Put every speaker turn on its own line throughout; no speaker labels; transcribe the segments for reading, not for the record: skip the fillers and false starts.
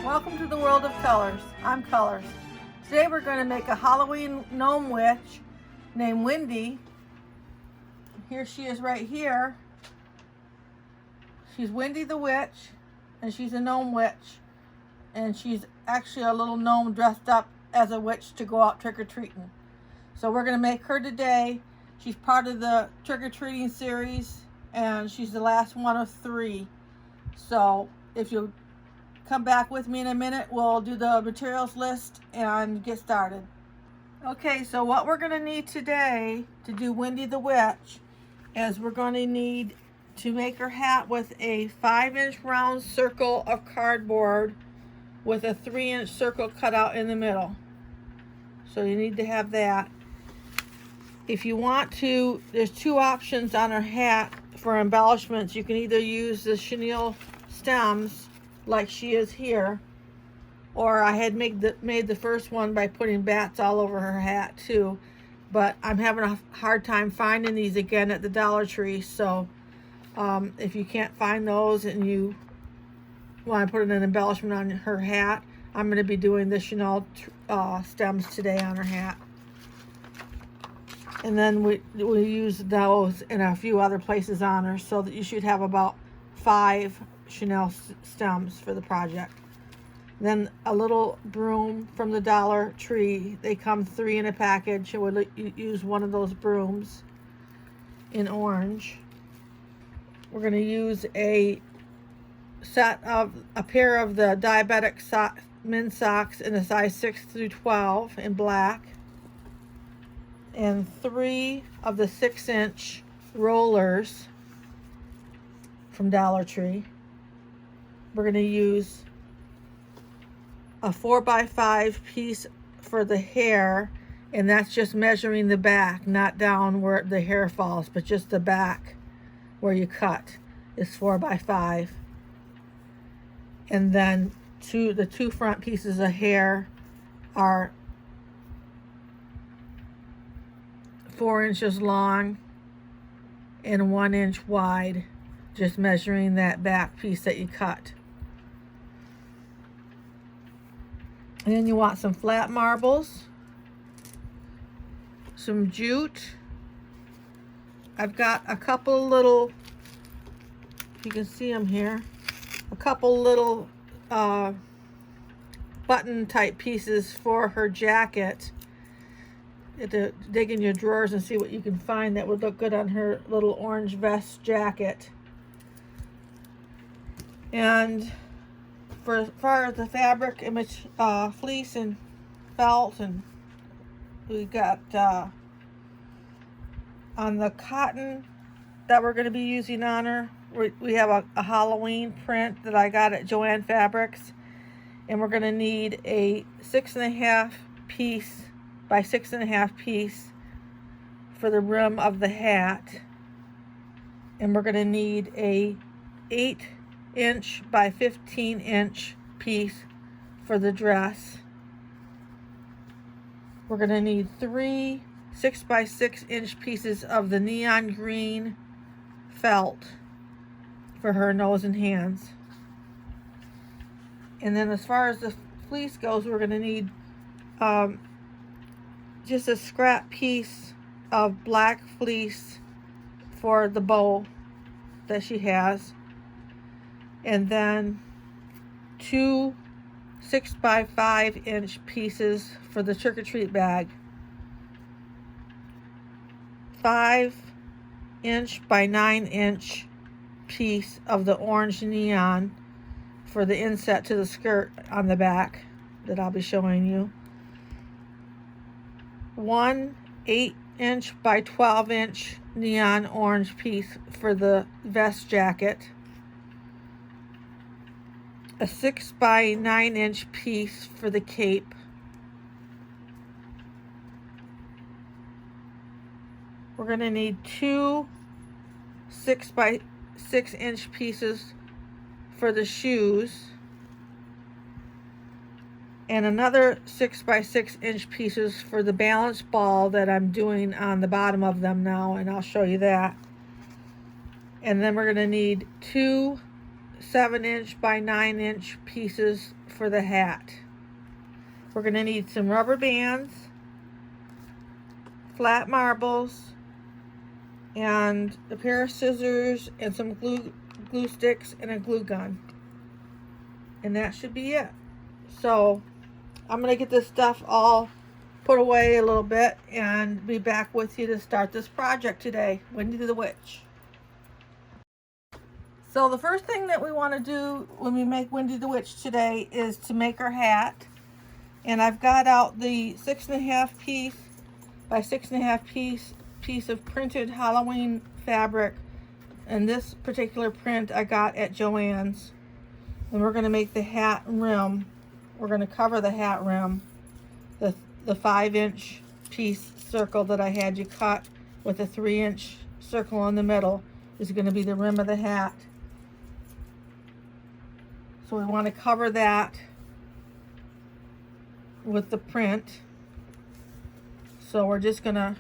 Welcome to the world of colors. I'm Colors. Today we're going to make a Halloween gnome witch named Wendy. Here she is right here. She's Wendy the witch, and she's a gnome witch. And she's actually a little gnome dressed up as a witch to go out trick-or-treating. So we're going to make her today. She's part of the trick-or-treating series, and she's the last one of 3. So if you come back with me in a minute, we'll do the materials list and get started. Okay, so what we're going to need today to do Wendy the Witch is we're going to need to make her hat with a 5-inch round circle of cardboard with a 3-inch circle cut out in the middle. So you need to have that. If you want to, there's 2 options on her hat for embellishments. You can either use the chenille stems like she is here, or I had made the first one by putting bats all over her hat too, but I'm having a hard time finding these again at the Dollar Tree. So if you can't find those and you want to put an embellishment on her hat, I'm going to be doing the chenille stems today on her hat. And then we use those in a few other places on her, so that you should have about 5 chenille stems for the project. Then a little broom from the Dollar Tree. They come 3 in a package. I would use one of those brooms in orange. We're going to use a pair of the diabetic men's socks in a size 6 through 12 in black, and 3 of the 6-inch rollers from Dollar Tree. We're going to use a 4x5 piece for the hair, and that's just measuring the back, not down where the hair falls, but just the back where you cut is 4x5. And then the 2 front pieces of hair are 4 inches long and 1 inch wide, just measuring that back piece that you cut. And then you want some flat marbles, some jute. I've got a couple little, you can see them here, a couple little button type pieces for her jacket. You have to dig in your drawers and see what you can find that would look good on her little orange vest jacket. And for as far as the fabric, image, fleece and felt, and we got on the cotton that we're going to be using on her, we have a Halloween print that I got at Joann Fabrics, and we're going to need a 6.5 piece by 6.5 piece for the rim of the hat, and we're going to need a 8-inch by 15-inch piece for the dress. We're going to need 3 6x6-inch pieces of the neon green felt for her nose and hands. And then as far as the fleece goes, we're going to need just a scrap piece of black fleece for the bow that she has, and then 2 6x5-inch pieces for the trick-or-treat bag, 5-inch by 9-inch piece of the orange neon for the inset to the skirt on the back that I'll be showing you, 1 8-inch by 12-inch neon orange piece for the vest jacket, a 6 by 9-inch piece for the cape, we're going to need 2 6x6-inch pieces for the shoes, and another 6x6-inch pieces for the balance ball that I'm doing on the bottom of them now, and I'll show you that. And then we're going to need 2 7" by 9" pieces for the hat. We're going to need some rubber bands, flat marbles, and a pair of scissors and some glue sticks and a glue gun. And that should be it. So I'm going to get this stuff all put away a little bit and be back with you to start this project today, Wendy the Witch. So the first thing that we want to do when we make Wendy the Witch today is to make our hat. And I've got out the 6.5 piece by 6.5 piece of printed Halloween fabric. And this particular print I got at Joann's. And we're going to make the hat rim. We're going to cover the hat rim. The 5" piece circle that I had you cut with a 3" circle in the middle is going to be the rim of the hat. So we want to cover that with the print. So we're just going to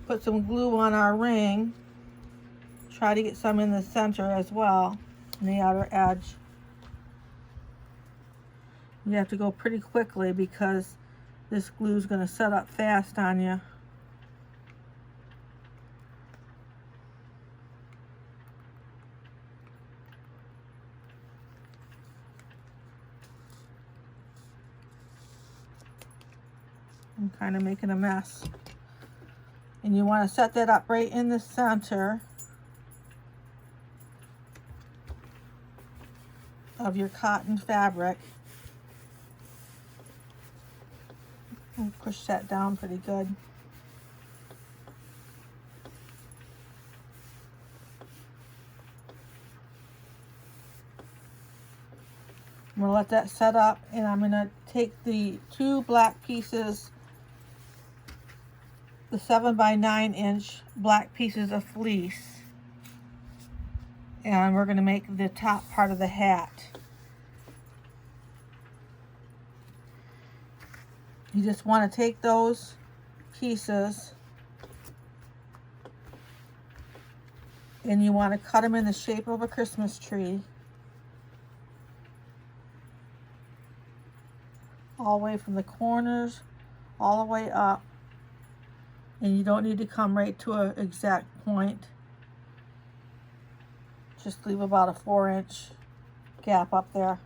put some glue on our ring. Try to get some in the center as well, on the outer edge. You have to go pretty quickly because this glue is going to set up fast on you. I'm kind of making a mess. And you want to set that up right in the center of your cotton fabric. And push that down pretty good. I'm going to let that set up, and I'm going to take the 2 black pieces, the 7 by 9" black pieces of fleece, and we're going to make the top part of the hat. You just want to take those pieces and you want to cut them in the shape of a Christmas tree, all the way from the corners all the way up. And you don't need to come right to an exact point. Just leave about a 4" gap up there.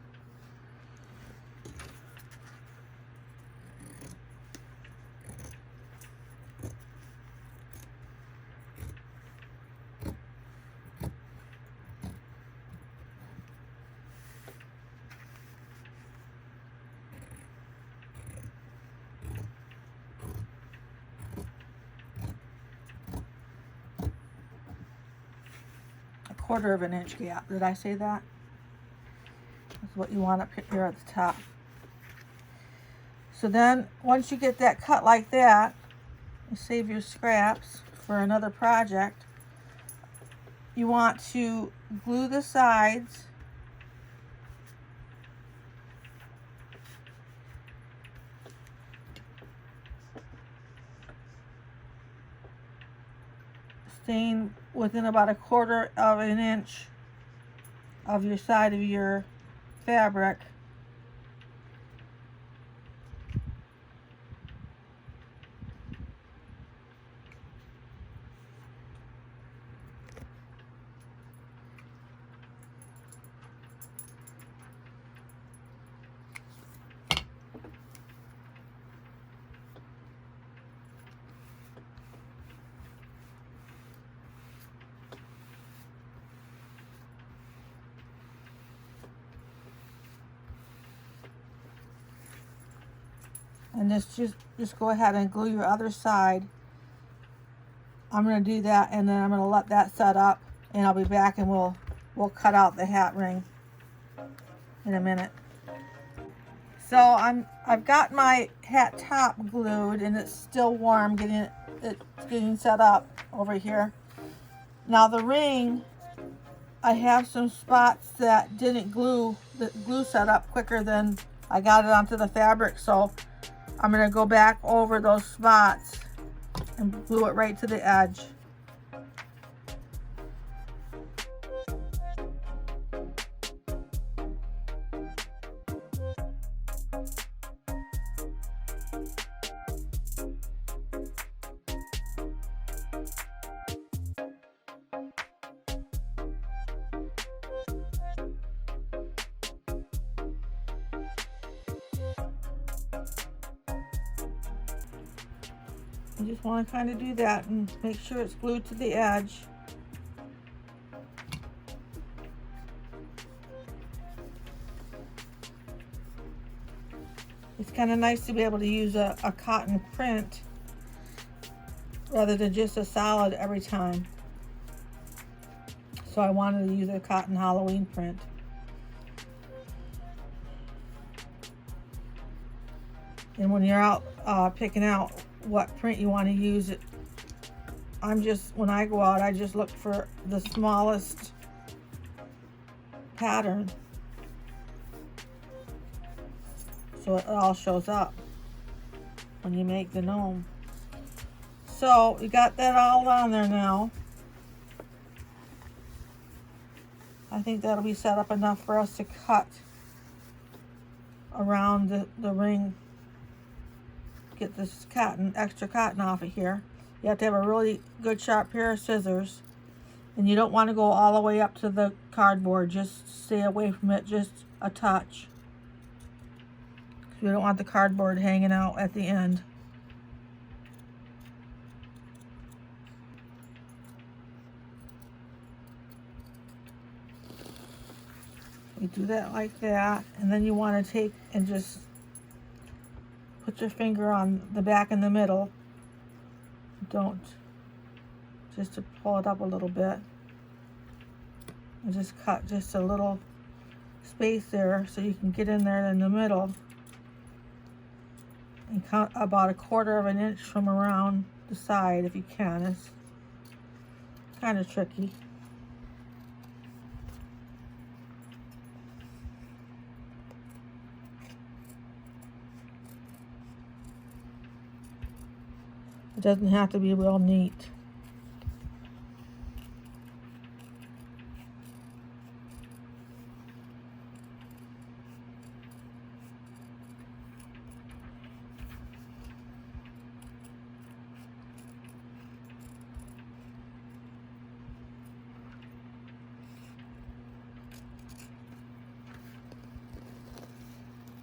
A 1/4 inch gap. Did I say that? That's what you want up here at the top. So then once you get that cut like that, you save your scraps for another project. You want to glue the sides staying within about a 1/4 inch of your side of your fabric. And just go ahead and glue your other side. I'm going to do that, and then I'm going to let that set up, and I'll be back and we'll cut out the hat ring in a minute. So I've got my hat top glued, and it's still warm, it's getting set up over here. Now the ring, I have some spots that didn't glue. The glue set up quicker than I got it onto the fabric, so I'm going to go back over those spots and glue it right to the edge. You just want to kind of do that and make sure it's glued to the edge. It's kind of nice to be able to use a cotton print rather than just a solid every time. So I wanted to use a cotton Halloween print. And when you're out picking out what print you want to use, when I go out, I just look for the smallest pattern, so it all shows up when you make the gnome. So we got that all on there now. I think that'll be set up enough for us to cut around the ring. Get this extra cotton off of here. You have to have a really good sharp pair of scissors, and you don't want to go all the way up to the cardboard. Just stay away from it just a touch. We don't want the cardboard hanging out at the end. You do that like that, and then you want to take and just put your finger on the back in the middle. Just to pull it up a little bit. And just cut just a little space there so you can get in there in the middle. And cut about 1/4 of an inch from around the side if you can. It's kind of tricky. It doesn't have to be real neat.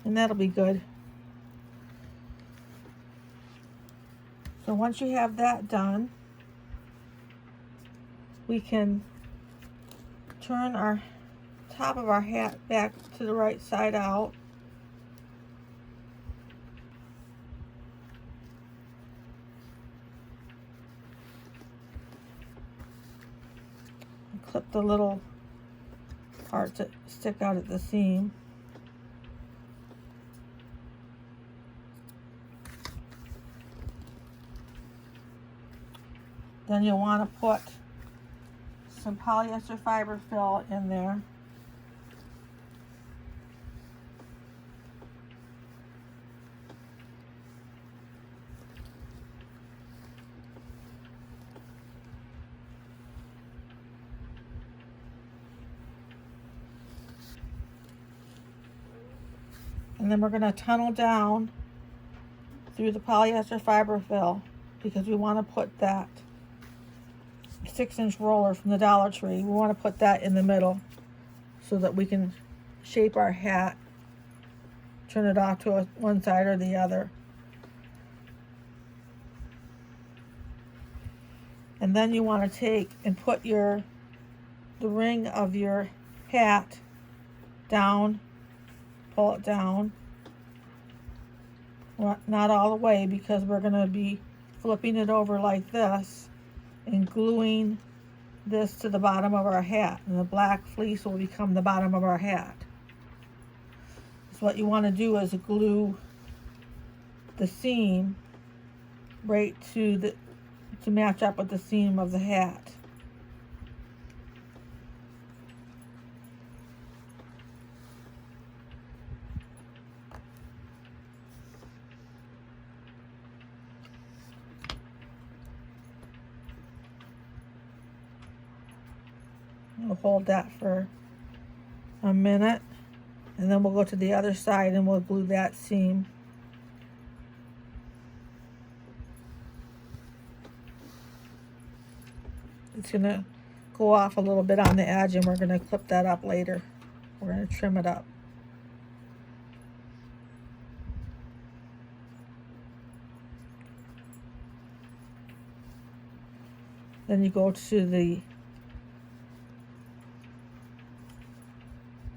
And that'll be good. So once you have that done, we can turn our top of our hat back to the right side out. And clip the little parts that stick out at the seam. Then you'll want to put some polyester fiber fill in there. And then we're going to tunnel down through the polyester fiber fill, because we want to put that 6-inch roller from the Dollar Tree. We want to put that in the middle so that we can shape our hat, turn it off to one side or the other. And then you want to take and put the ring of your hat down, pull it down. Well, not all the way, because we're going to be flipping it over like this and gluing this to the bottom of our hat, and the black fleece will become the bottom of our hat. So what you want to do is glue the seam right to match up with the seam of the hat. We'll hold that for a minute, and then we'll go to the other side and we'll glue that seam. It's going to go off a little bit on the edge, and we're going to clip that up later. We're going to trim it up. Then you go to the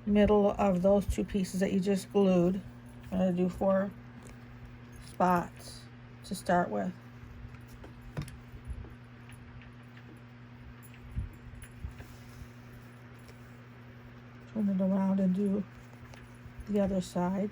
middle of those two pieces that you just glued. I'm going to do 4 spots to start with. Turn it around and do the other side.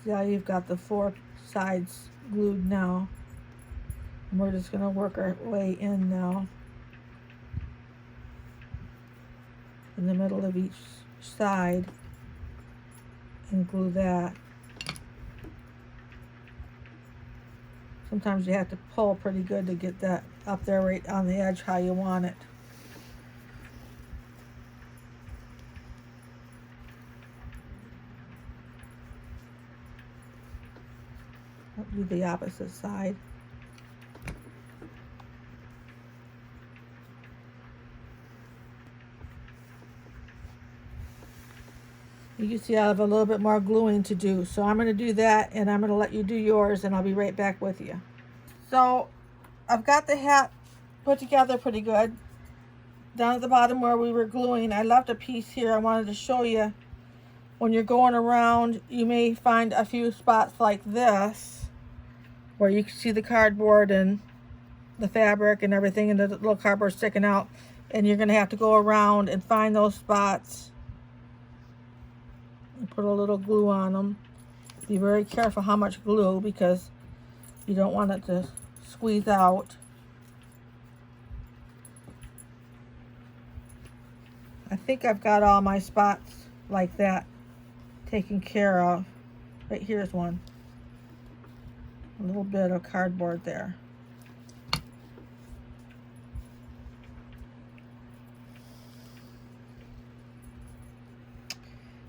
See how you've got the 4 sides glued now. And we're just going to work our way in now. In the middle of each side. And glue that. Sometimes you have to pull pretty good to get that up there right on the edge how you want it. I'll do the opposite side. You can see I have a little bit more gluing to do, so I'm going to do that, and I'm going to let you do yours, and I'll be right back with you. So I've got the hat put together pretty good. Down at the bottom where we were gluing, I left a piece here. I wanted to show you. When you're going around, you may find a few spots like this where you can see the cardboard and the fabric and everything, and the little cardboard sticking out, and you're going to have to go around and find those spots and put a little glue on them. Be very careful how much glue, because you don't want it to squeeze out. I think I've got all my spots like that taken care of. Right, here's one. A little bit of cardboard there.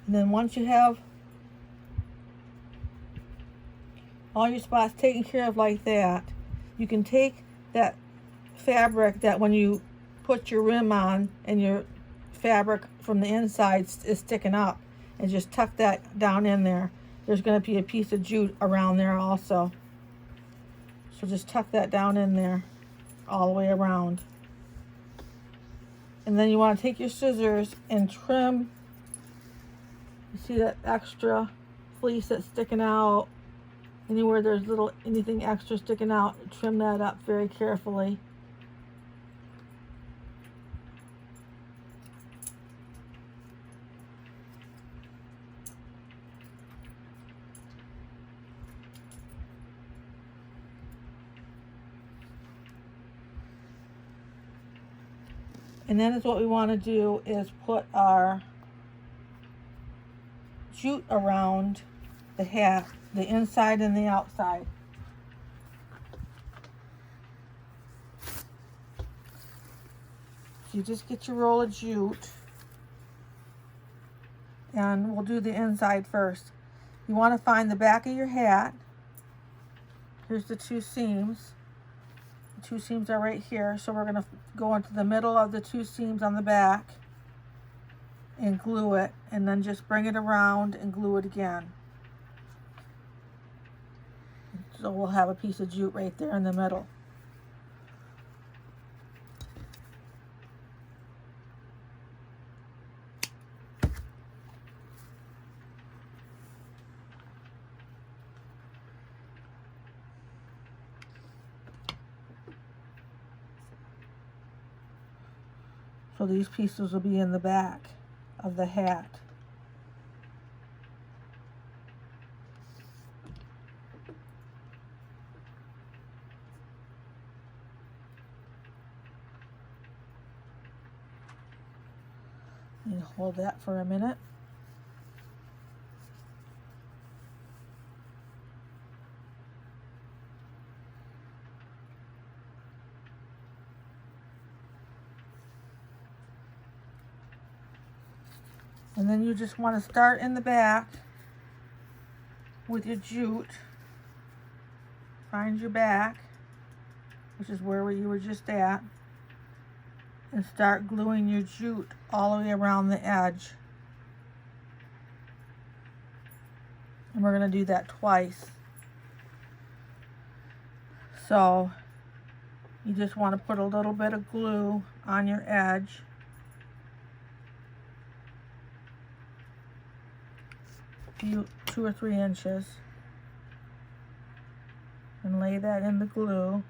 And then once you have all your spots taken care of like that, you can take that fabric that when you put your rim on and your fabric from the inside is sticking up, and just tuck that down in there. There's going to be a piece of jute around there also. So just tuck that down in there all the way around. And then you want to take your scissors and trim. You see that extra fleece that's sticking out? Anywhere there's anything extra sticking out, trim that up very carefully. And then what we want to do is put our jute around the hat, the inside and the outside. So you just get your roll of jute, and we'll do the inside first. You want to find the back of your hat. Here's the 2 seams. The 2 seams are right here, so we're going to go into the middle of the 2 seams on the back and glue it, and then just bring it around and glue it again. So we'll have a piece of jute right there in the middle. So these pieces will be in the back of the hat. You hold that for a minute. And then you just want to start in the back with your jute. Find your back, which is where you were just at. and start gluing your jute all the way around the edge. And we're going to do that twice. So you just want to put a little bit of glue on your edge. Few, 2 or 3 inches. And lay that in the glue.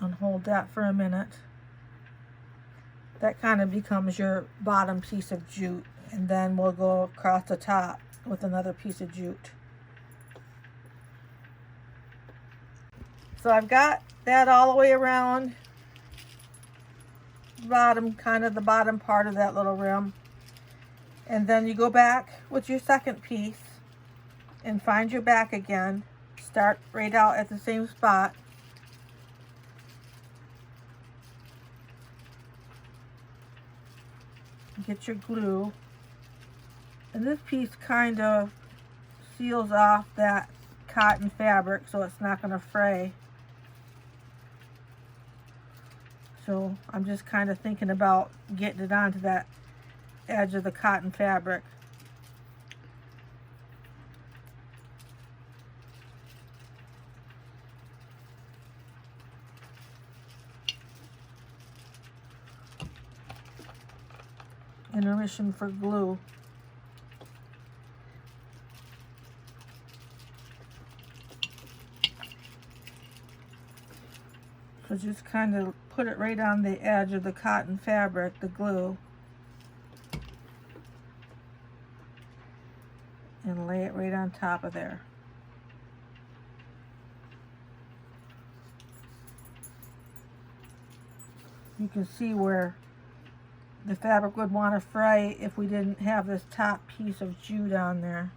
And hold that for a minute. That kind of becomes your bottom piece of jute. And then we'll go across the top with another piece of jute. So I've got that all the way around the bottom, kind of the bottom part of that little rim. And then you go back with your second piece and find your back again. Start right out at the same spot. Get your glue. And this piece kind of seals off that cotton fabric so it's not going to fray. So I'm just kind of thinking about getting it onto that edge of the cotton fabric. Intermission for glue. So just kind of put it right on the edge of the cotton fabric, the glue, and lay it right on top of there. You can see where the fabric would want to fray if we didn't have this top piece of jute on there.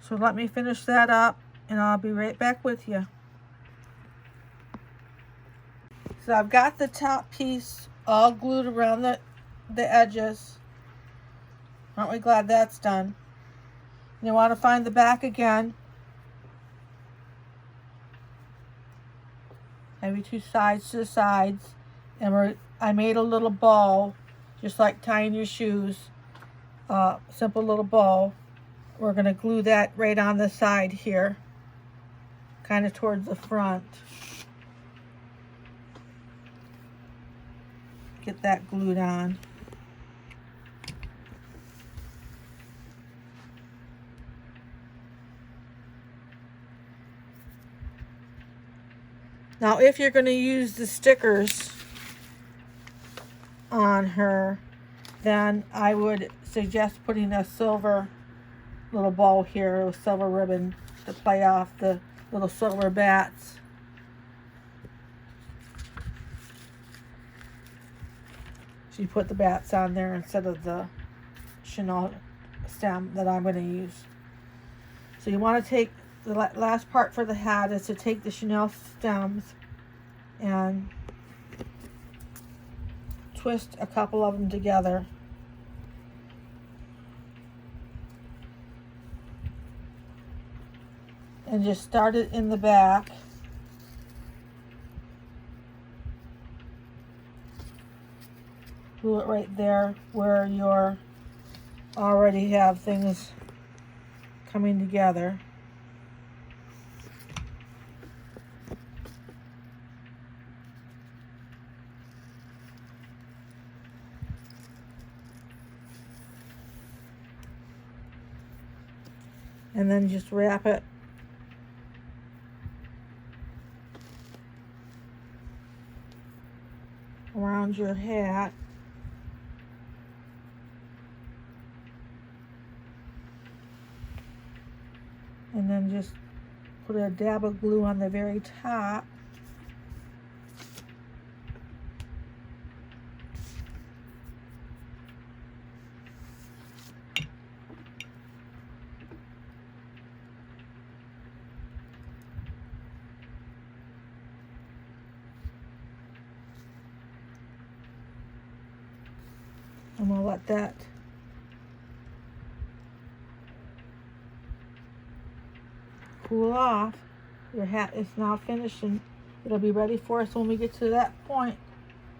So let me finish that up and I'll be right back with you. So I've got the top piece all glued around the edges. Aren't we glad that's done? You want to find the back again. Have your 2 sides to the sides. And I made a little bow, just like tying your shoes. Simple little bow. We're going to glue that right on the side here, kind of towards the front. Get that glued on. Now, if you're going to use the stickers on her, then I would suggest putting a silver little bow here with silver ribbon to play off the little silver bats. So you put the bats on there instead of the chenille stem that I'm going to use. So you want to take the last part for the hat is to take the chenille stems and twist a couple of them together. And just start it in the back. Glue it right there where you already have things coming together. And then just wrap it around your hat. And then just put a dab of glue on the very top. And we'll let that cool off, your hat is now finished and it'll be ready for us when we get to that point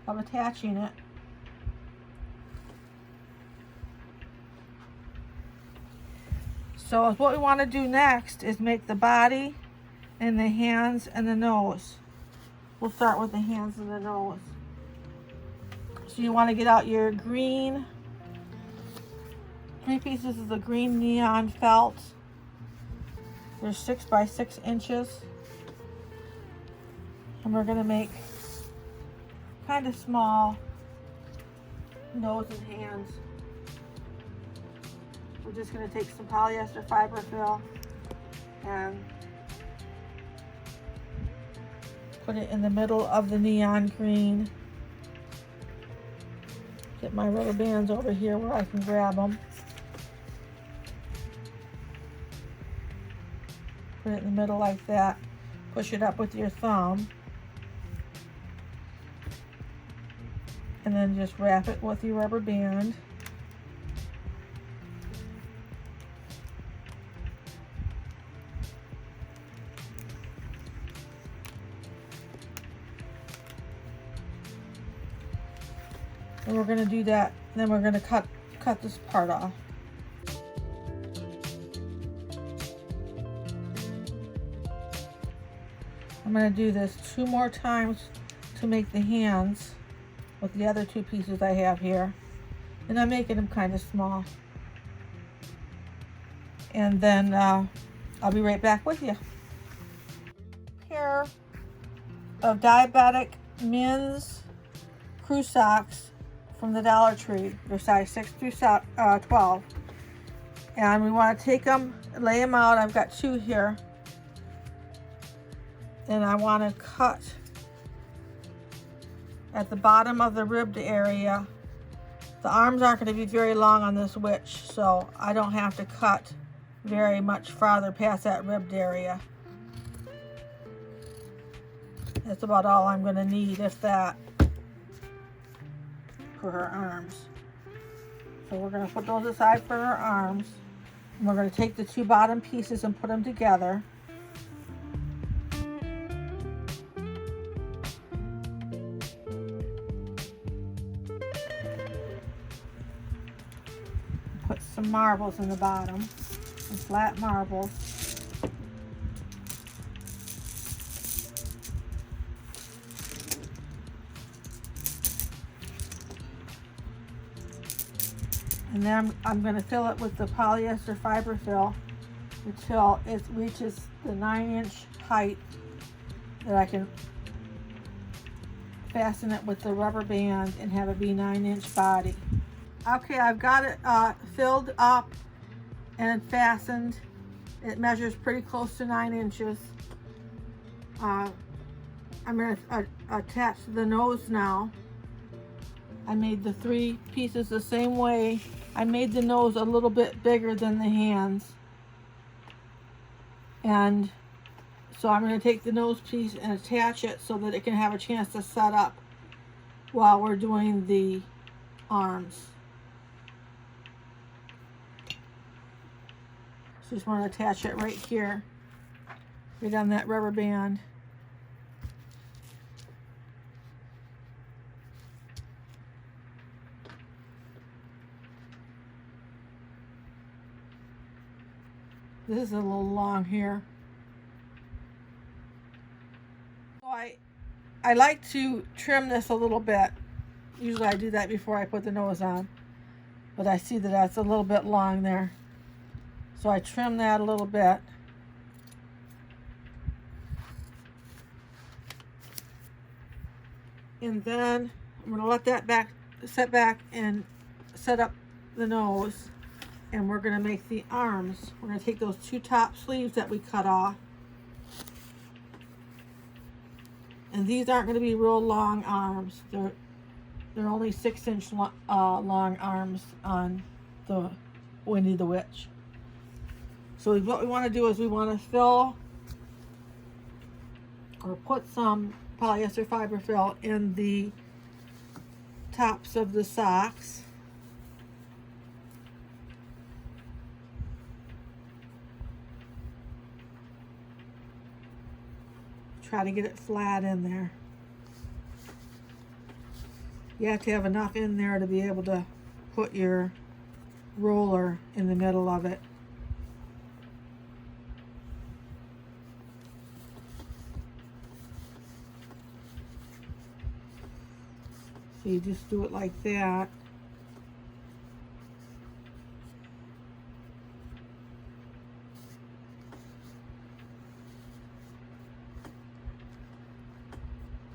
of attaching it. So what we want to do next is make the body and the hands and the nose. We'll start with the hands and the nose. So you want to get out your green, 3 pieces of the green neon felt. They're 6 by 6 inches. And we're going to make kind of small nose and hands. We're just going to take some polyester fiber fill and put it in the middle of the neon green. Get my rubber bands over here where I can grab them. Put it in the middle like that. Push it up with your thumb. And then just wrap it with your rubber band. And we're going to do that, and then we're going to cut this part off. I'm going to do this 2 more times to make the hands with the other 2 pieces I have here. And I'm making them kind of small. And then I'll be right back with you. Pair of diabetic men's crew socks from the Dollar Tree. They're size 6 through 12. And we want to take them, lay them out. I've got 2 here. And I want to cut at the bottom of the ribbed area. The arms aren't going to be very long on this witch, so I don't have to cut very much farther past that ribbed area. That's about all I'm going to need, if that, for her arms. So we're going to put those aside for her arms. And we're going to take the 2 bottom pieces and put them together. Put some marbles in the bottom, some flat marbles. And then I'm going to fill it with the polyester fiber fill until it reaches the 9-inch height that I can fasten it with the rubber band and have it be 9-inch body. Okay, I've got it filled up and fastened. It measures pretty close to 9 inches. I'm going to attach the nose now. I made the 3 pieces the same way. I made the nose a little bit bigger than the hands. And so I'm going to take the nose piece and attach it so that it can have a chance to set up while we're doing the arms. So just want to attach it right here, right on that rubber band. This is a little long here. So I like to trim this a little bit. Usually I do that before I put the nose on, but I see that that's a little bit long there. So I trim that a little bit. And then I'm going to let that set back and set up the nose. And we're going to make the arms. We're going to take those 2 top sleeves that we cut off. And these aren't going to be real long arms. They're only 6-inch long arms on the Winnie the Witch. So what we want to do is we want to fill or put some polyester fiber fill in the tops of the socks. try to get it flat in there. You have to have enough in there to be able to put your roller in the middle of it. So you just do it like that.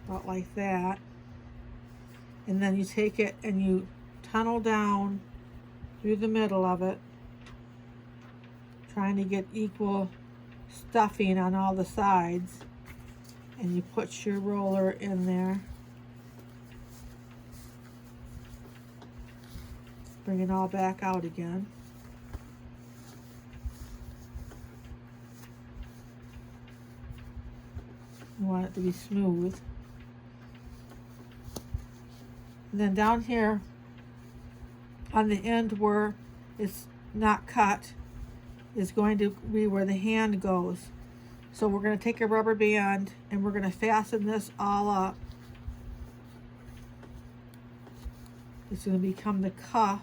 About like that. And then you take it and you tunnel down through the middle of it, trying to get equal stuffing on all the sides. And you put your roller in there. Bring it all back out again. You want it to be smooth. And then down here on the end where it's not cut is going to be where the hand goes. So we're going to take a rubber band and we're going to fasten this all up. It's going to become the cuff.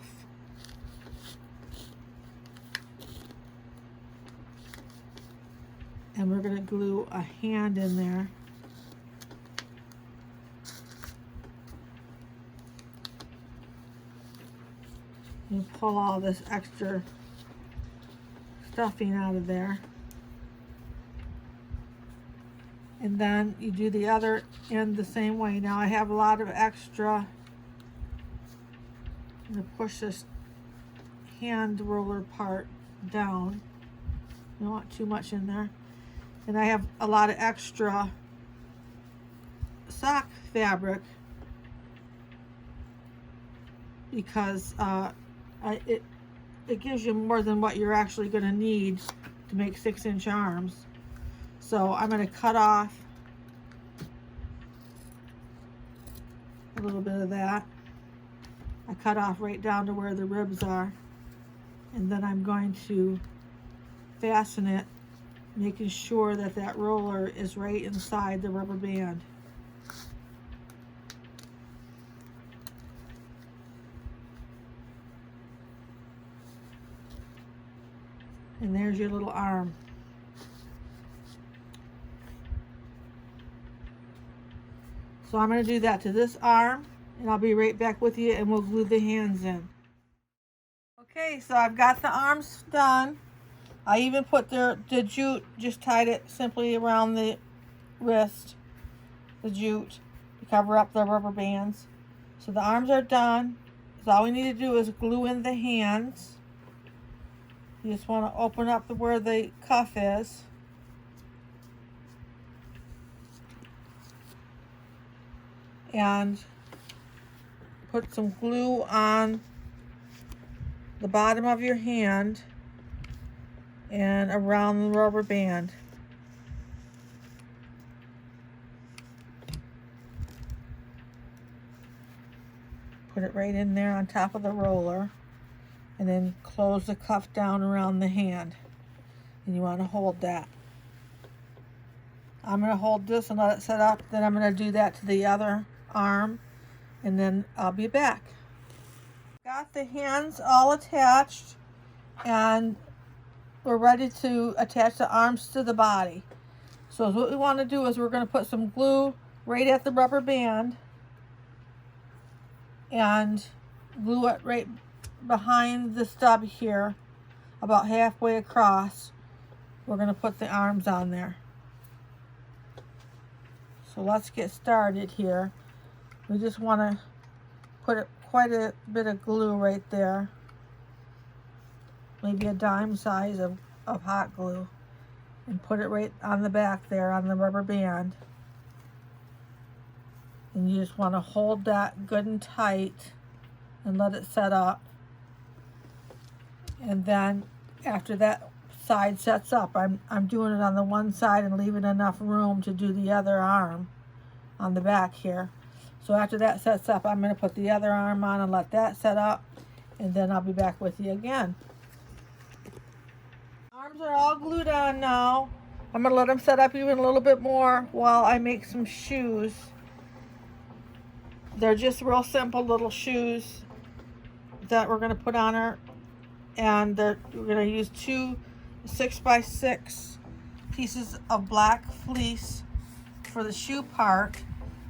And we're going to glue a hand in there. You pull all this extra stuffing out of there. And then you do the other end the same way. Now I have a lot of extra. I'm going to push this hand roller part down. You don't want too much in there. And I have a lot of extra sock fabric because it gives you more than what you're actually going to need to make 6-inch arms. So I'm going to cut off a little bit of that. I cut off right down to where the ribs are, and then I'm going to fasten it, making sure that that roller is right inside the rubber band. And there's your little arm. So I'm going to do that to this arm, and I'll be right back with you, and we'll glue the hands in. Okay, so I've got the arms done. I even put the jute, just tied it simply around the wrist, the jute, to cover up the rubber bands. So the arms are done. So all we need to do is glue in the hands. You just want to open up where the cuff is. And put some glue on the bottom of your hand and around the rubber band. Put it right in there on top of the roller, and then close the cuff down around the hand. And you want to hold that. I'm going to hold this and let it set up. Then I'm going to do that to the other arm, and then I'll be back. Got the hands all attached, and we're ready to attach the arms to the body. So what we want to do is we're going to put some glue right at the rubber band and glue it right behind the stub here, about halfway across. We're going to put the arms on there. So let's get started here. We just want to put quite a bit of glue right there. Maybe a dime size of hot glue. And put it right on the back there on the rubber band. And you just want to hold that good and tight and let it set up. And then after that side sets up, I'm doing it on the one side and leaving enough room to do the other arm on the back here. So after that sets up, I'm going to put the other arm on and let that set up, and then I'll be back with you again. Arms are all glued on now. I'm going to let them set up even a little bit more while I make some shoes. They're just real simple little shoes that we're going to put on her. And we're going to use 2 6x6 pieces of black fleece for the shoe part.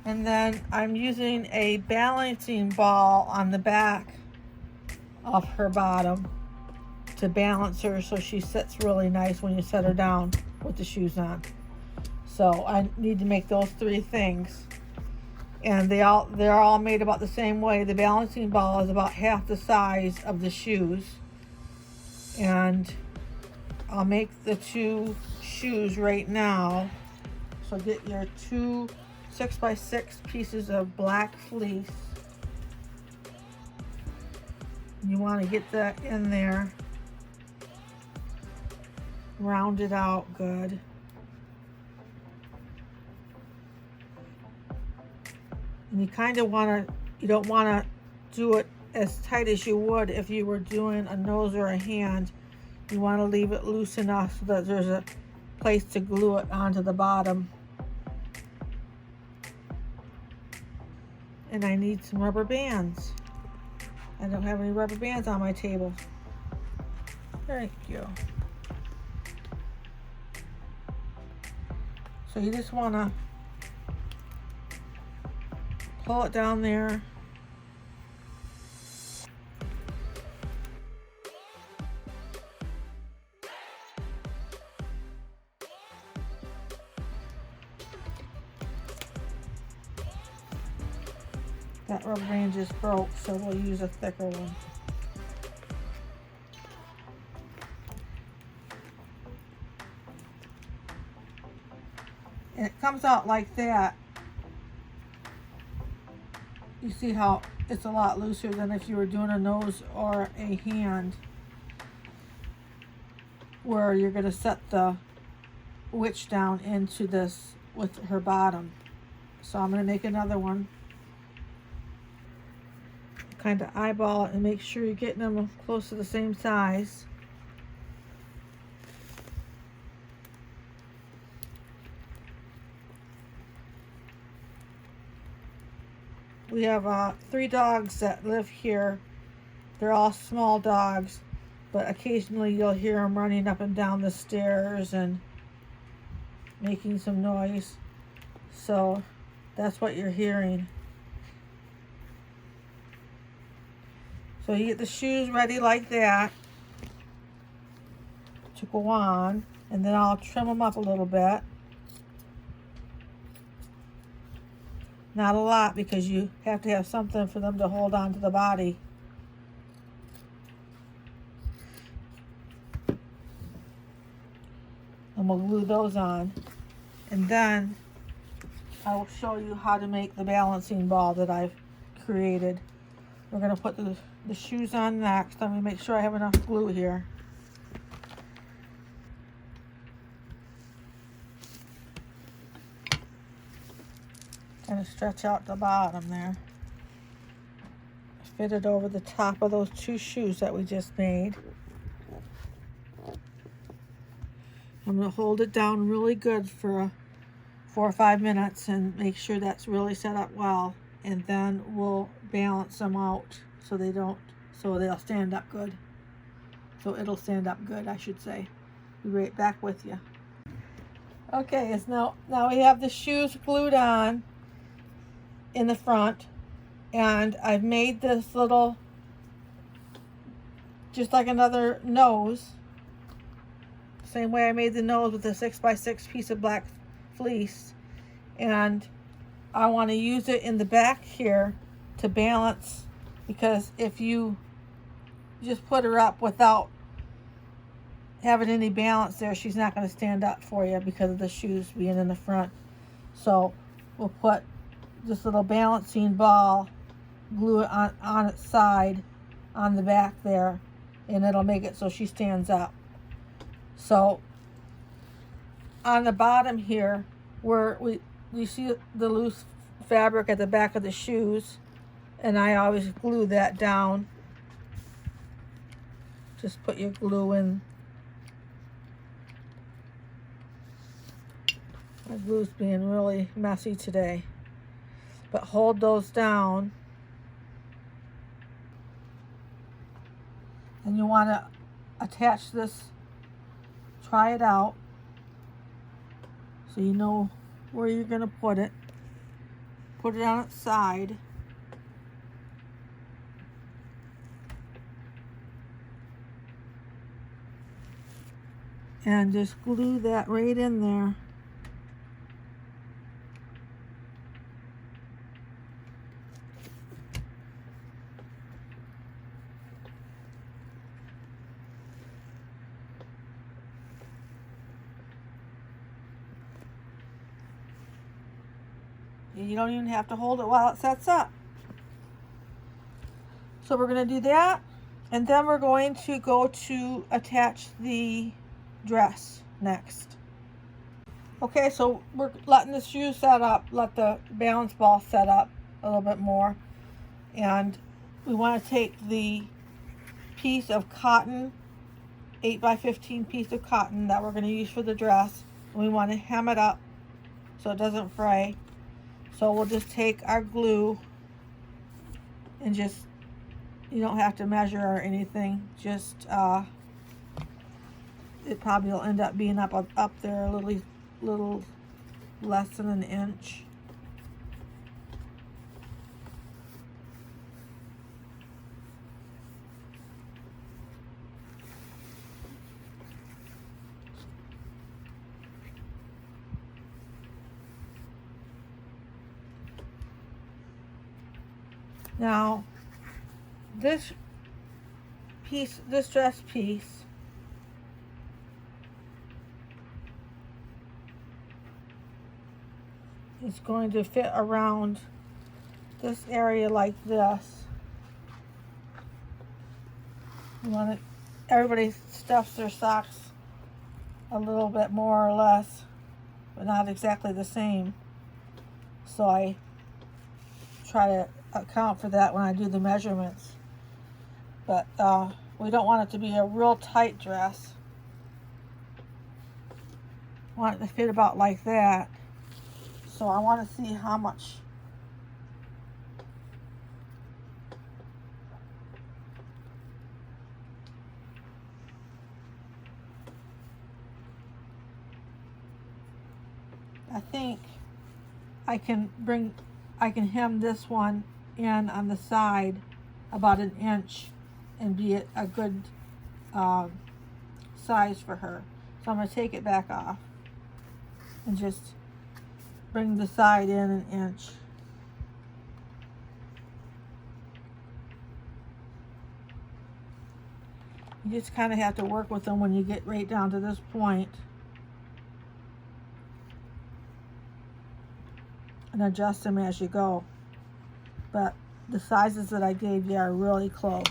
And then I'm using a balancing ball on the back of her bottom to balance her so she sits really nice when you set her down with the shoes on. So I need to make those 3 things. And they're all made about the same way. The balancing ball is about half the size of the shoes. And I'll make the 2 shoes right now. So get your 2 6x6 pieces of black fleece. You want to get that in there. Round it out good. And you kind of want to, you don't want to do it as tight as you would if you were doing a nose or a hand. You want to leave it loose enough so that there's a place to glue it onto the bottom. And I need some rubber bands. I don't have any rubber bands on my table. Thank you. So you just want to pull it down there. That rubber band just broke, so we'll use a thicker one. And it comes out like that. You see how it's a lot looser than if you were doing a nose or a hand, where you're going to set the witch down into this with her bottom. So I'm going to make another one. Kind of eyeball it and make sure you're getting them close to the same size. We have 3 dogs that live here. They're all small dogs, but occasionally you'll hear them running up and down the stairs and making some noise. So that's what you're hearing. So you get the shoes ready like that to go on, and then I'll trim them up a little bit. Not a lot, because you have to have something for them to hold on to the body. And we'll glue those on. And then I will show you how to make the balancing ball that I've created. We're going to put the shoes on next. Let me make sure I have enough glue here. Kind of stretch out the bottom there. Fit it over the top of those 2 shoes that we just made. I'm going to hold it down really good for 4 or 5 minutes and make sure that's really set up well. And then we'll balance them out so they'll stand up good. So it'll stand up good, I should say. Be right back with you. Okay, it's now we have the shoes glued on in the front, and I've made this little, just like another nose, same way I made the nose with a 6x6 piece of black fleece, and I want to use it in the back here to balance, because if you just put her up without having any balance there, she's not going to stand up for you because of the shoes being in the front. So we'll put this little balancing ball, glue it on its side on the back there, and it'll make it so she stands up. So on the bottom here, where we see the loose fabric at the back of the shoes, and I always glue that down. Just put your glue in My glue's being really messy today. But hold those down. And you want to attach this, try it out, so you know where you're going to put it. Put it on its side. And just glue that right in there. You don't even have to hold it while it sets up. So we're going to do that, and then we're going to go to attach the dress next. Okay, so we're letting the shoe set up, let the balance ball set up a little bit more. And we want to take the piece of cotton, 8x15 piece of cotton that we're going to use for the dress. And we want to hem it up so it doesn't fray. So we'll just take our glue and just, you don't have to measure or anything, just it probably will end up being up there a little less than an inch. Now, this dress piece is going to fit around this area like this. You want it, everybody stuffs their socks a little bit more or less, but not exactly the same. So I try to account for that when I do the measurements. But we don't want it to be a real tight dress. I want it to fit about like that. So I want to see how much I think I can hem this one in on the side about an inch and be a good size for her. So I'm going to take it back off and just bring the side in an inch. You just kind of have to work with them when you get right down to this point and adjust them as you go. But the sizes that I gave you are really close.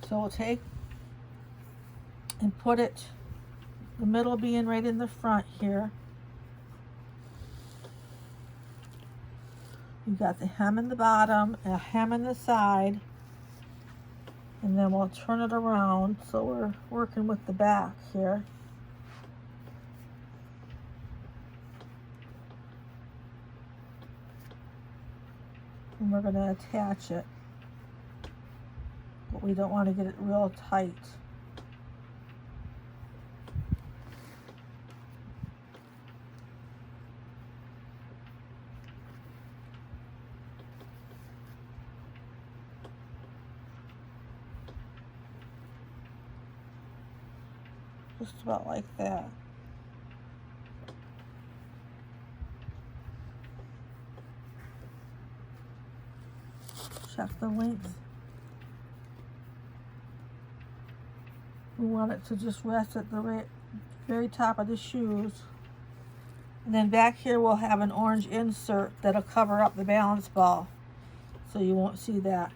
So we'll take and put it, the middle being right in the front here. You've got the hem in the bottom and a hem in the side. And then we'll turn it around, so we're working with the back here. And we're going to attach it. But we don't want to get it real tight. Just about like that. Check the length. We want it to just rest at the very top of the shoes. And then back here we'll have an orange insert that'll cover up the balance ball, so you won't see that.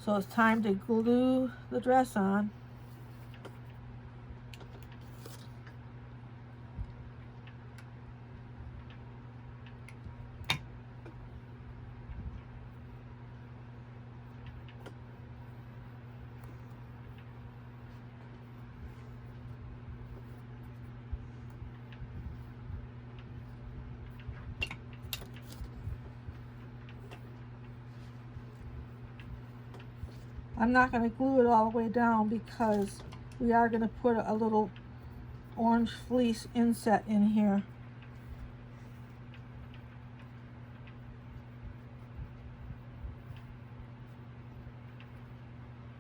So it's time to glue the dress on. I'm not going to glue it all the way down because we are going to put a little orange fleece inset in here.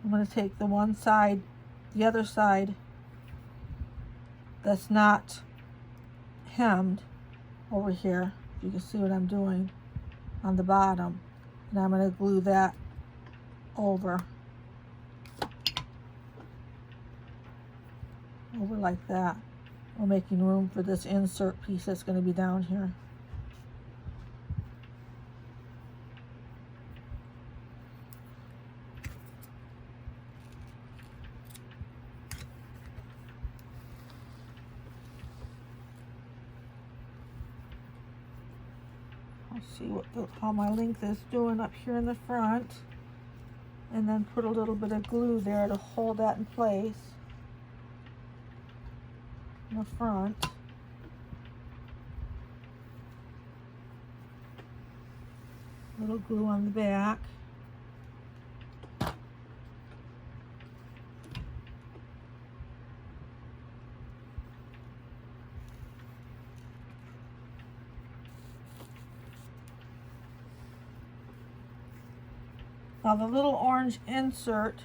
I'm going to take the other side that's not hemmed over here, you can see what I'm doing on the bottom, and I'm going to glue that over like that. We're making room for this insert piece that's going to be down here. I'll see how my length is doing up here in the front, and then put a little bit of glue there to hold that in place in the front. Little glue on the back. Now the little orange insert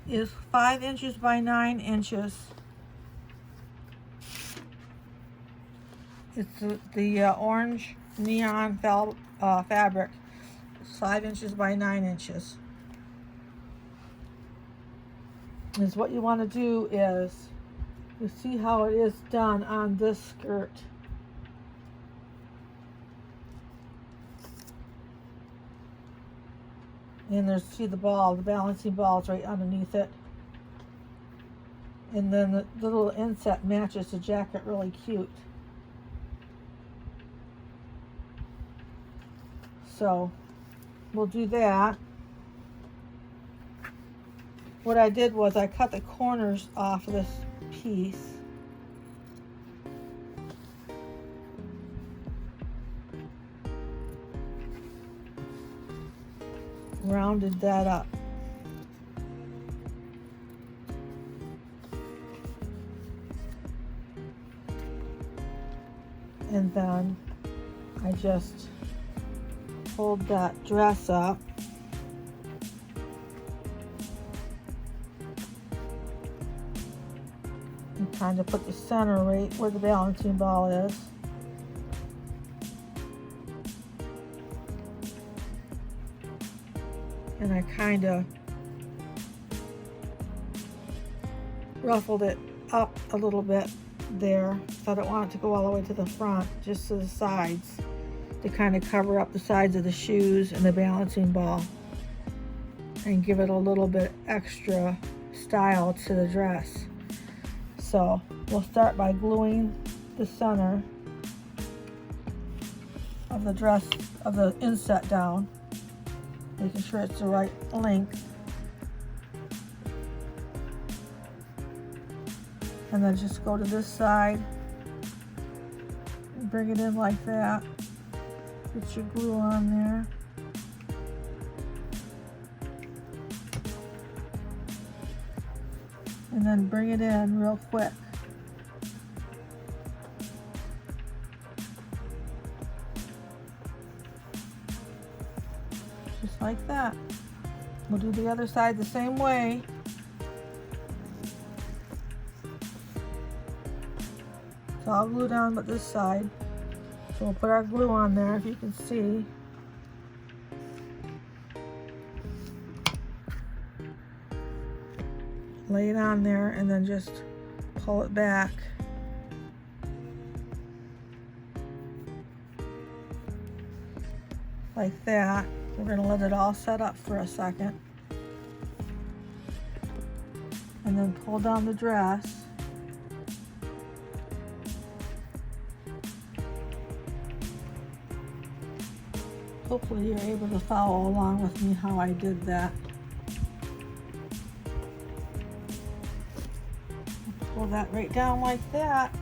is 5 inches by 9 inches. It's the orange neon fabric. It's 5 inches by 9 inches. Is what you want to do is, you see how it is done on this skirt. And see the ball, the balancing ball is right underneath it. And then the little inset matches the jacket really cute. So we'll do that. What I did was I cut the corners off of this piece. Rounded that up. And then I just fold that dress up. And kind of put the center right where the balancing ball is. And I kind of ruffled it up a little bit there, so I don't want it to go all the way to the front, just to the sides, to kind of cover up the sides of the shoes and the balancing ball and give it a little bit extra style to the dress. So we'll start by gluing the center of the dress, of the inset down, making sure it's the right length. And then just go to this side and bring it in like that. Get your glue on there. And then bring it in real quick. Just like that. We'll do the other side the same way. So I'll glue down but this side. So we'll put our glue on there, if you can see. lay it on there and then just pull it back. Like that. We're going to let it all set up for a second. And then pull down the dress. Hopefully you're able to follow along with me how I did that. Pull that right down like that,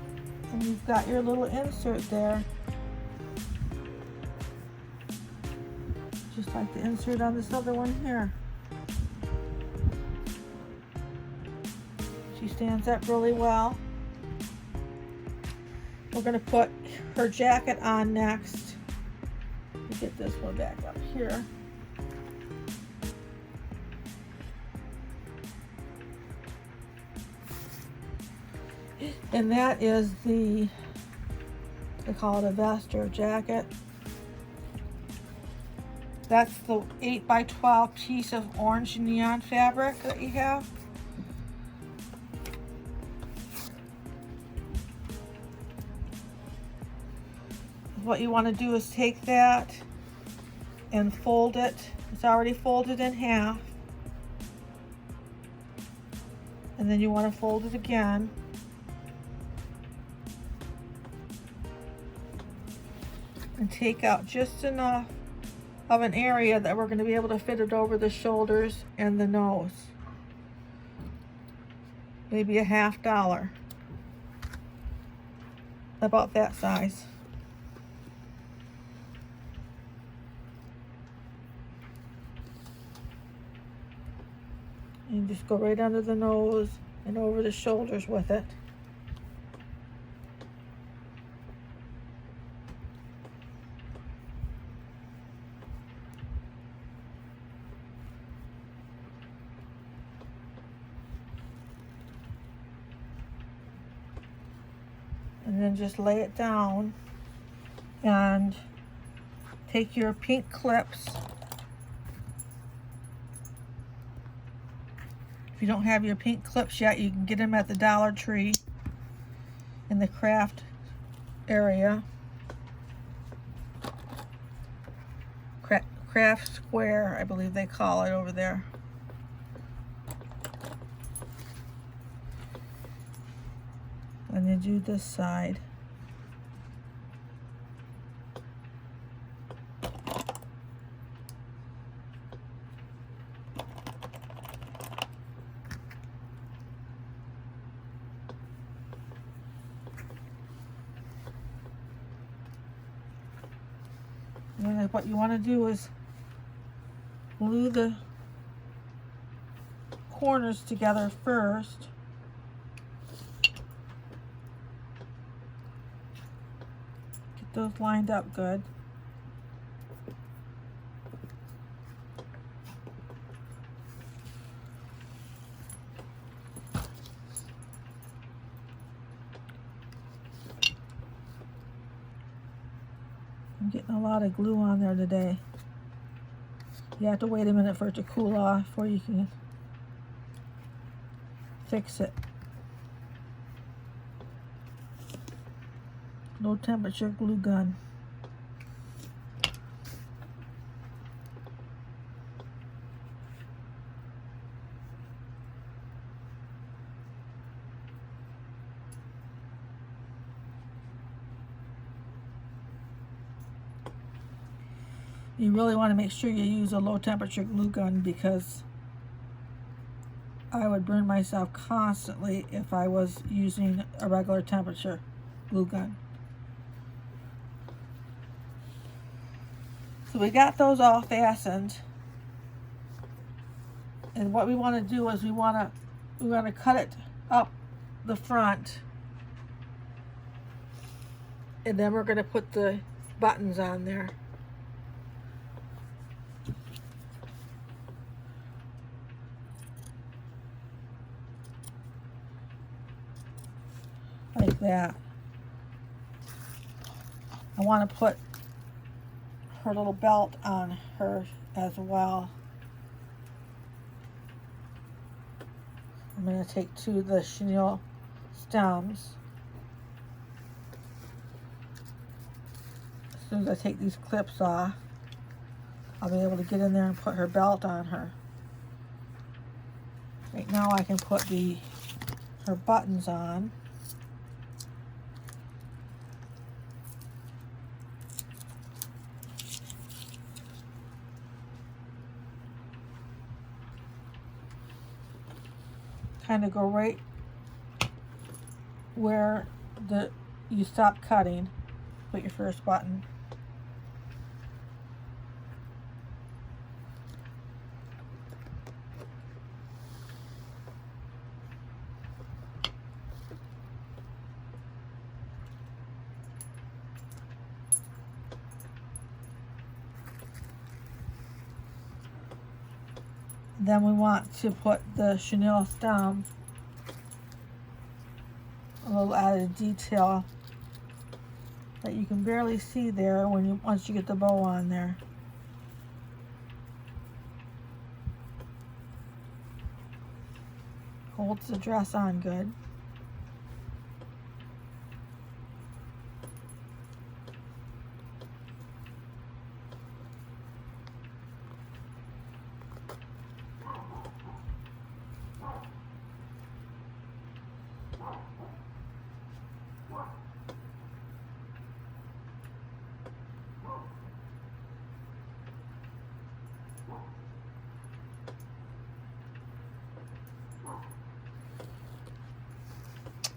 and you've got your little insert there. Just like the insert on this other one here. She stands up really well. We're going to put her jacket on next. Let me get this one back up here. And that is they call it a vest or a jacket. That's the 8x12 piece of orange neon fabric that you have. What you want to do is take that and fold it. It's already folded in half. And then you want to fold it again. And take out just enough of an area that we're going to be able to fit it over the shoulders and the nose. Maybe a $50. About that size. And just go right under the nose and over the shoulders with it. And then just lay it down and take your pink clips. If you don't have your pink clips yet, you can get them at the Dollar Tree in the craft area. Craft Square, I believe they call it over there. And then do this side. And then what you want to do is glue the corners together first. Get those lined up good. I'm getting a lot of glue on there today. You have to wait a minute for it to cool off before you can fix it. Low temperature glue gun. You really want to make sure you use a low temperature glue gun because I would burn myself constantly if I was using a regular temperature glue gun. So we got those all fastened. And what we want to do is we want to cut it up the front. And then we're going to put the buttons on there. Like that. I want to put her little belt on her as well. I'm going to take two of the chenille stems. As soon as I take these clips off, I'll be able to get in there and put her belt on her. Right now I can put her buttons on. Kind of go right where you stop cutting. Put your first button. Then we want to put the chenille stem, a little added detail that you can barely see there once you get the bow on there. Holds the dress on good.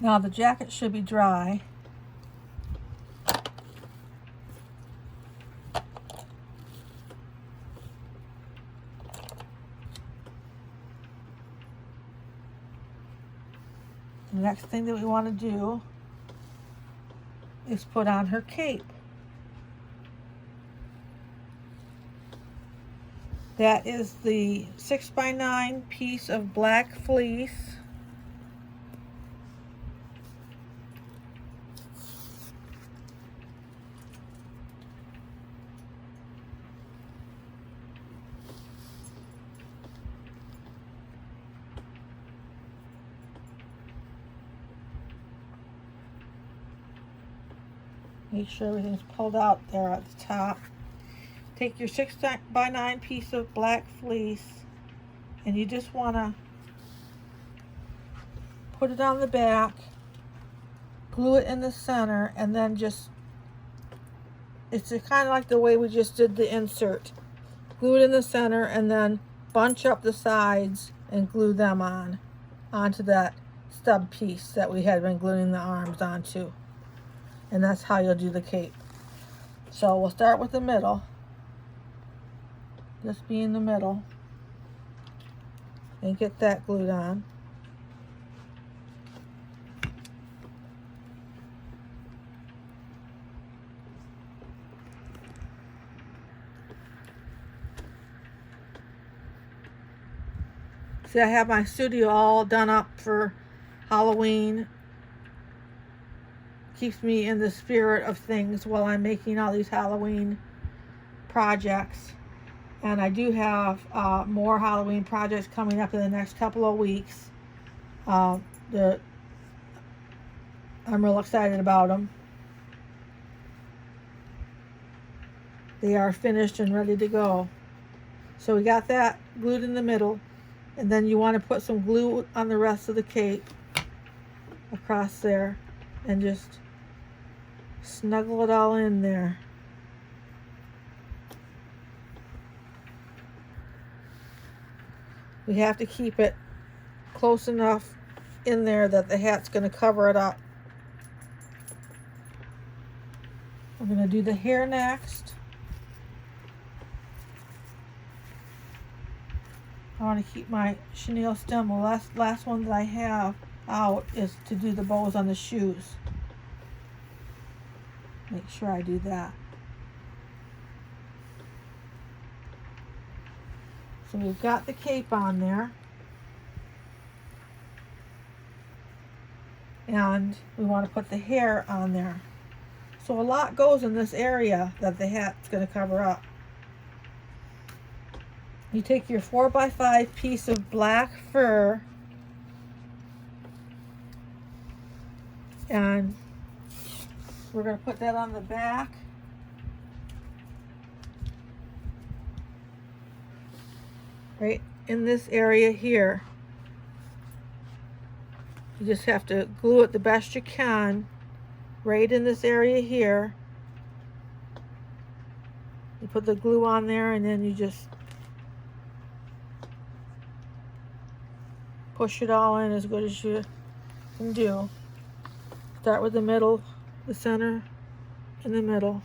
Now the jacket should be dry. The next thing that we want to do is put on her cape. That is the 6x9 piece of black fleece. Make sure everything's pulled out there at the top. Take your 6x9 piece of black fleece and you just want to put it on the back, glue it in the center, and then just, it's kind of like the way we just did the insert. Glue it in the center and then bunch up the sides and glue them onto that stub piece that we had been gluing the arms onto. And that's how you'll do the cape. So we'll start with the middle. Just be in the middle. And get that glued on. See, I have my studio all done up for Halloween. Keeps me in the spirit of things while I'm making all these Halloween projects. And I do have more Halloween projects coming up in the next couple of weeks. I'm real excited about them. They are finished and ready to go. So we got that glued in the middle. And then you want to put some glue on the rest of the cape across there and just snuggle it all in there. We have to keep it close enough in there that the hat's going to cover it up. We're going to do the hair next. I want to keep my chenille stem. The last one that I have out is to do the bows on the shoes. Make sure I do that. So we've got the cape on there. And we want to put the hair on there. So a lot goes in this area that the hat's going to cover up. You take your 4x5 piece of black fur And we're going to put that on the back. Right in this area here. You just have to glue it the best you can right in this area here. You put the glue on there and then you just push it all in as good as you can do. Start with the middle, the center, and the middle.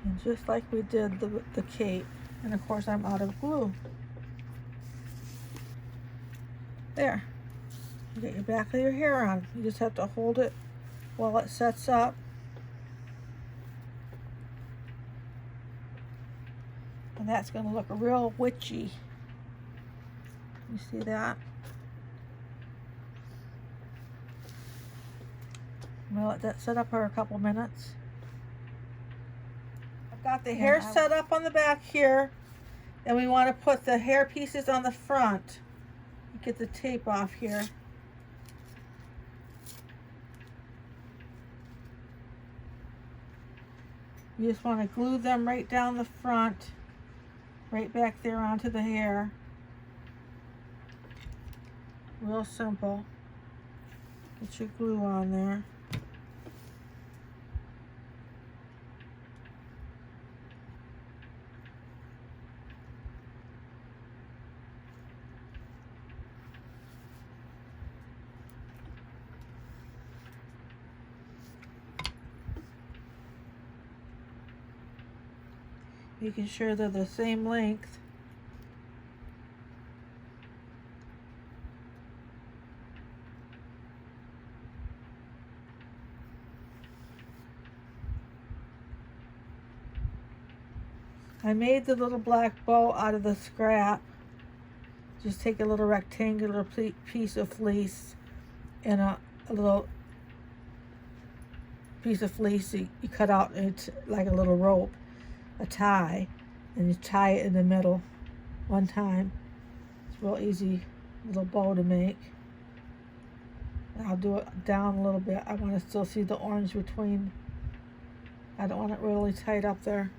And just like we did the cape. And of course I'm out of glue. There. You get your back of your hair on. You just have to hold it while it sets up. And that's going to look real witchy. You see that? I'm going to let that set up for a couple minutes. I've got the hair set up on the back here. And we want to put the hair pieces on the front. Get the tape off here. You just want to glue them right down the front, right back there onto the hair. Real simple. Get your glue on there. Making sure they're the same length. I made the little black bow out of the scrap. Just take a little rectangular piece of fleece and a little piece of fleece you cut out into like a little rope. A tie, and you tie it in the middle one time. It's a real easy little bow to make. And I'll do it down a little bit. I want to still see the orange between. I don't want it really tight up there.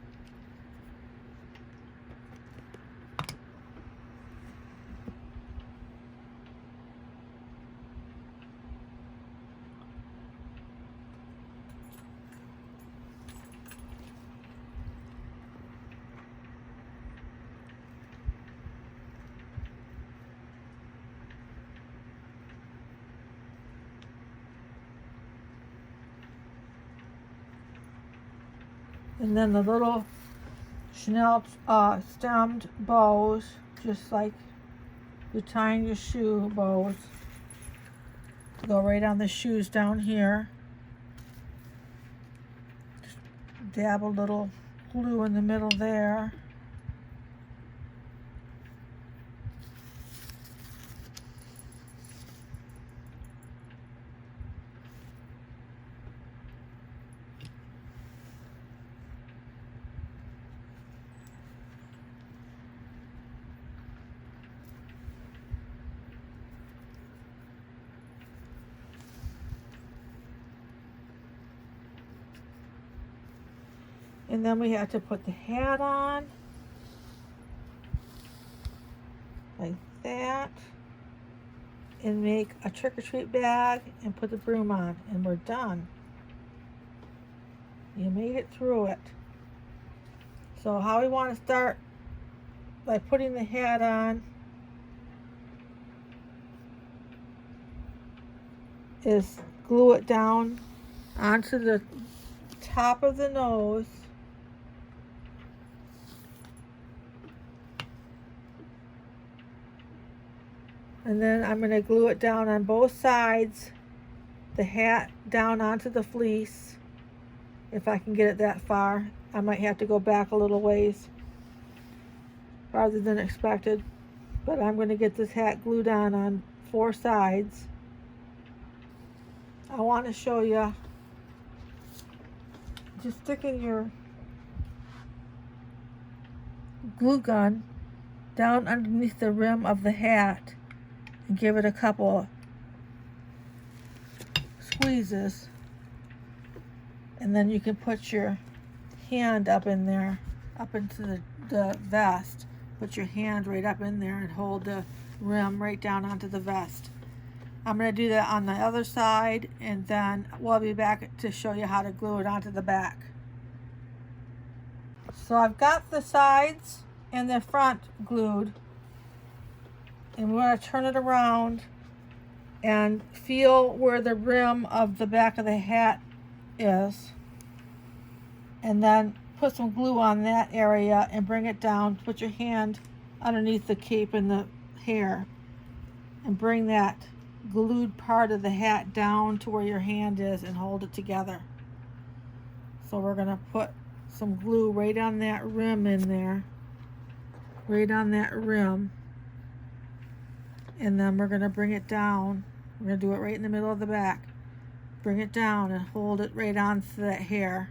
And then the little Chanel stemmed bows, just like you're tying your shoe bows, go right on the shoes down here. Just dab a little glue in the middle there. And then we have to put the hat on, like that, and make a trick-or-treat bag and put the broom on, and we're done. You made it through it. So how we want to start, by putting the hat on, is glue it down onto the top of the nose. And then I'm going to glue it down on both sides, the hat down onto the fleece, if I can get it that far. I might have to go back a little ways, farther than expected, but I'm going to get this hat glued on 4 sides. I want to show you, just sticking your glue gun down underneath the rim of the hat and give it a couple squeezes. And then you can put your hand up in there, up into the vest. Put your hand right up in there and hold the rim right down onto the vest. I'm going to do that on the other side, and then we'll be back to show you how to glue it onto the back. So I've got the sides and the front glued, and we're going to turn it around and feel where the rim of the back of the hat is, and then put some glue on that area and bring it down. Put your hand underneath the cape and the hair and bring that glued part of the hat down to where your hand is and hold it together. So we're going to put some glue right on that rim in there, right on that rim, and then we're going to bring it down. We're going to do it right in the middle of the back. Bring it down and hold it right onto that hair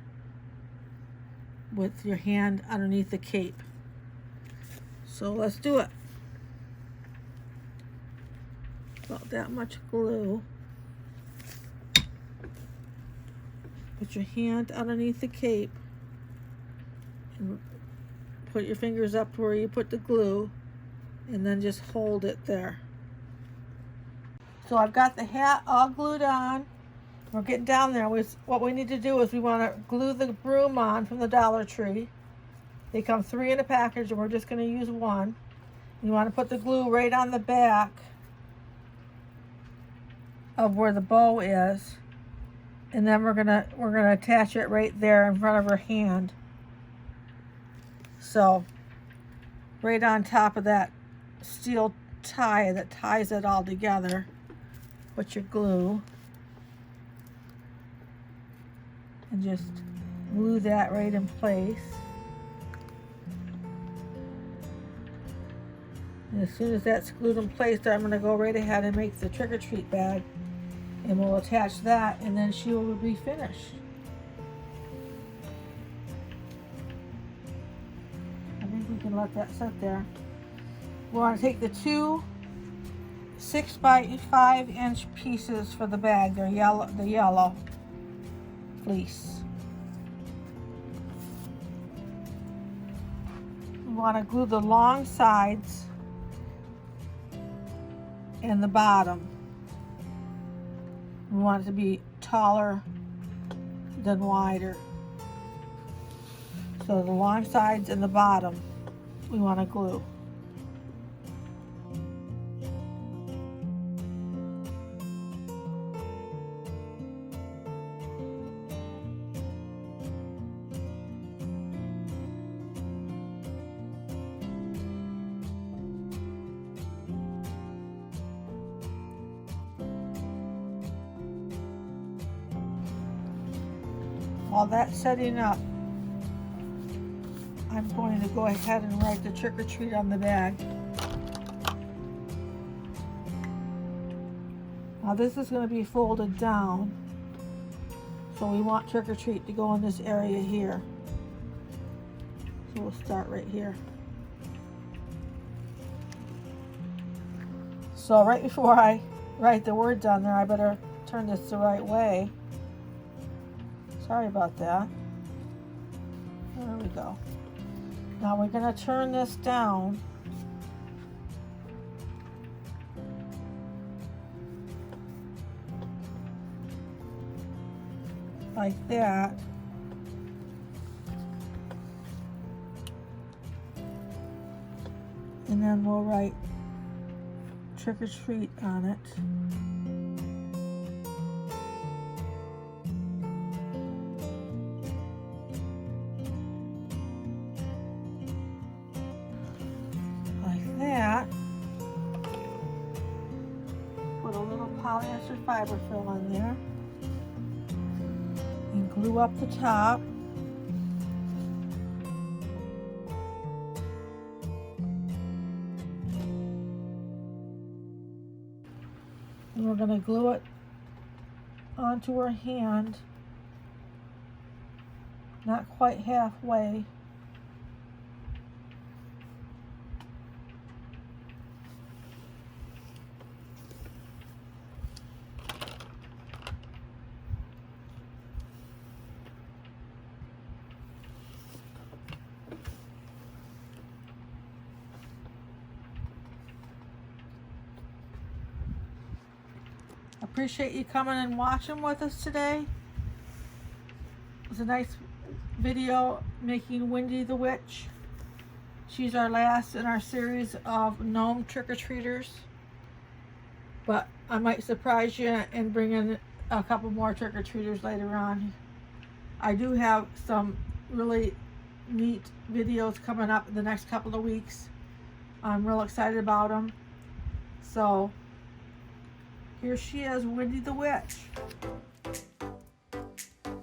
with your hand underneath the cape. So let's do it. About that much glue. Put your hand underneath the cape and put your fingers up to where you put the glue, and then just hold it there. So I've got the hat all glued on. We're getting down there. What we need to do is we want to glue the broom on from the Dollar Tree. They come 3 in a package, and we're just going to use 1. You want to put the glue right on the back of where the bow is, and then we're gonna attach it right there in front of her hand. So right on top of that steel tie that ties it all together, put your glue and just glue that right in place. And as soon as that's glued in place, I'm going to go right ahead and make the trick-or-treat bag, and we'll attach that, and then she will be finished. I think we can let that sit there. We want to take the 2 6x5" pieces for the bag. They're the yellow fleece. We want to glue the long sides and the bottom. We want it to be taller than wider. So the long sides and the bottom we want to glue. While that's setting up, I'm going to go ahead and write the trick or treat on the bag. Now this is going to be folded down, so we want trick or treat to go in this area here. So we'll start right here. So right before I write the words on there, I better turn this the right way. Sorry about that. There we go. Now we're going to turn this down like that. And then we'll write trick or treat on it. Put a little polyester fiber fill on there and glue up the top. And we're going to glue it onto her hand, not quite halfway. appreciate you coming and watching with us today. It was a nice video making Wendy the Witch. She's our last in our series of gnome trick-or-treaters. But I might surprise you and bring in a couple more trick-or-treaters later on. I do have some really neat videos coming up in the next couple of weeks. I'm real excited about them. So here she is, Wendy the Witch.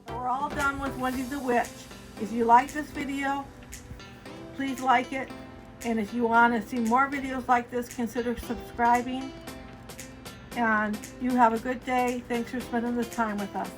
We're all done with Wendy the Witch. If you like this video, please like it. And if you want to see more videos like this, consider subscribing. And you have a good day. Thanks for spending this time with us.